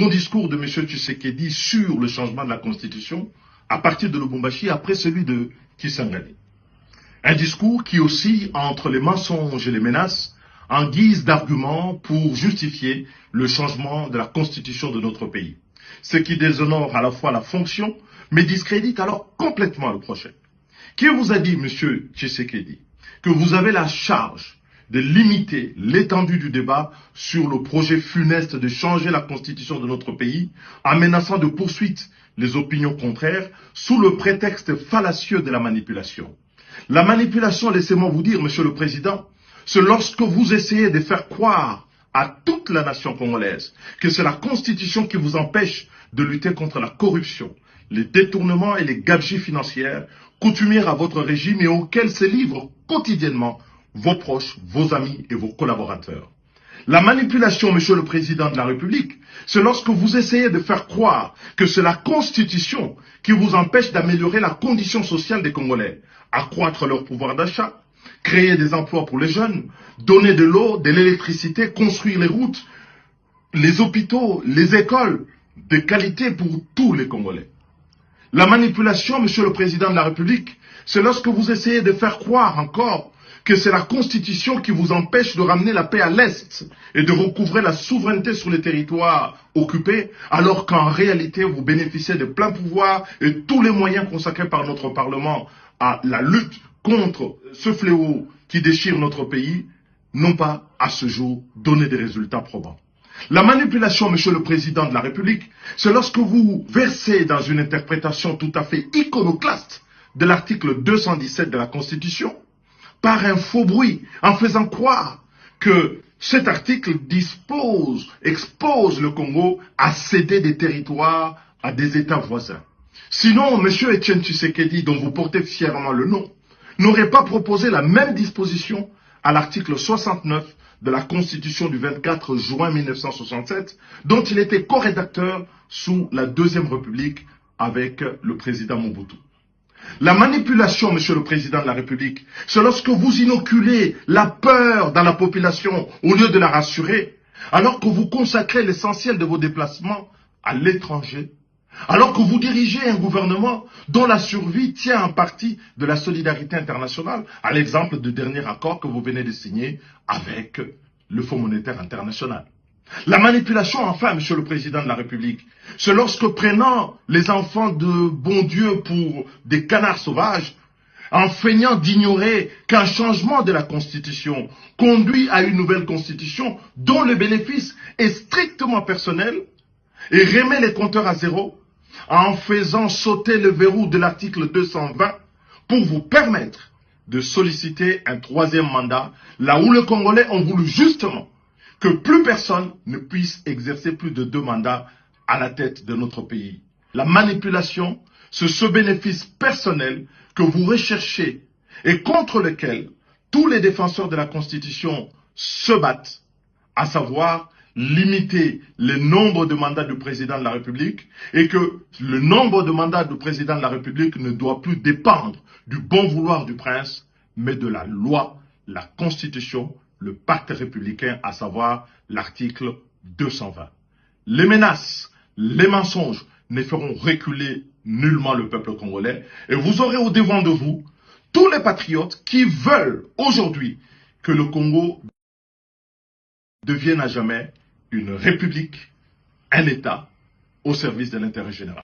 Son discours de M. Tshisekedi sur le changement de la Constitution à partir de Lubumbashi après celui de Kisangani. Un discours qui oscille entre les mensonges et les menaces en guise d'argument pour justifier le changement de la Constitution de notre pays. Ce qui déshonore à la fois la fonction, mais discrédite alors complètement le projet. Qui vous a dit, M. Tshisekedi, que vous avez la charge de limiter l'étendue du débat sur le projet funeste de changer la constitution de notre pays en menaçant de poursuite les opinions contraires sous le prétexte fallacieux de la manipulation? La manipulation, laissez-moi vous dire, Monsieur le Président, c'est lorsque vous essayez de faire croire à toute la nation congolaise que c'est la constitution qui vous empêche de lutter contre la corruption, les détournements et les gabegies financières coutumières à votre régime et auxquels se livrent quotidiennement vos proches, vos amis et vos collaborateurs. La manipulation, Monsieur le Président de la République, c'est lorsque vous essayez de faire croire que c'est la Constitution qui vous empêche d'améliorer la condition sociale des Congolais, accroître leur pouvoir d'achat, créer des emplois pour les jeunes, donner de l'eau, de l'électricité, construire les routes, les hôpitaux, les écoles de qualité pour tous les Congolais. La manipulation, Monsieur le Président de la République, c'est lorsque vous essayez de faire croire encore que c'est la Constitution qui vous empêche de ramener la paix à l'Est et de recouvrer la souveraineté sur les territoires occupés, alors qu'en réalité, vous bénéficiez de plein pouvoir et tous les moyens consacrés par notre Parlement à la lutte contre ce fléau qui déchire notre pays, n'ont pas, à ce jour, donné des résultats probants. La manipulation, Monsieur le Président de la République, c'est lorsque vous versez dans une interprétation tout à fait iconoclaste de l'article 217 de la Constitution, par un faux bruit, en faisant croire que cet article expose le Congo à céder des territoires à des États voisins. Sinon, M. Etienne Tshisekedi, dont vous portez fièrement le nom, n'aurait pas proposé la même disposition à l'article 69 de la Constitution du 24 juin 1967, dont il était co-rédacteur sous la Deuxième République avec le président Mobutu. La manipulation, Monsieur le Président de la République, c'est lorsque vous inoculez la peur dans la population au lieu de la rassurer, alors que vous consacrez l'essentiel de vos déplacements à l'étranger, alors que vous dirigez un gouvernement dont la survie tient en partie de la solidarité internationale, à l'exemple du dernier accord que vous venez de signer avec le Fonds monétaire international. La manipulation, enfin, Monsieur le Président de la République, c'est lorsque prenant les enfants de bon Dieu pour des canards sauvages, en feignant d'ignorer qu'un changement de la Constitution conduit à une nouvelle Constitution dont le bénéfice est strictement personnel, et remet les compteurs à zéro, en faisant sauter le verrou de l'article 220 pour vous permettre de solliciter un troisième mandat, là où les Congolais ont voulu justement que plus personne ne puisse exercer plus de 2 mandats à la tête de notre pays. La manipulation, c'est ce bénéfice personnel que vous recherchez et contre lequel tous les défenseurs de la Constitution se battent, à savoir limiter le nombre de mandats du président de la République et que le nombre de mandats du président de la République ne doit plus dépendre du bon vouloir du prince, mais de la loi, la Constitution, le pacte républicain, à savoir l'article 220. Les menaces, les mensonges ne feront reculer nullement le peuple congolais et vous aurez au devant de vous tous les patriotes qui veulent aujourd'hui que le Congo devienne à jamais une république, un État au service de l'intérêt général.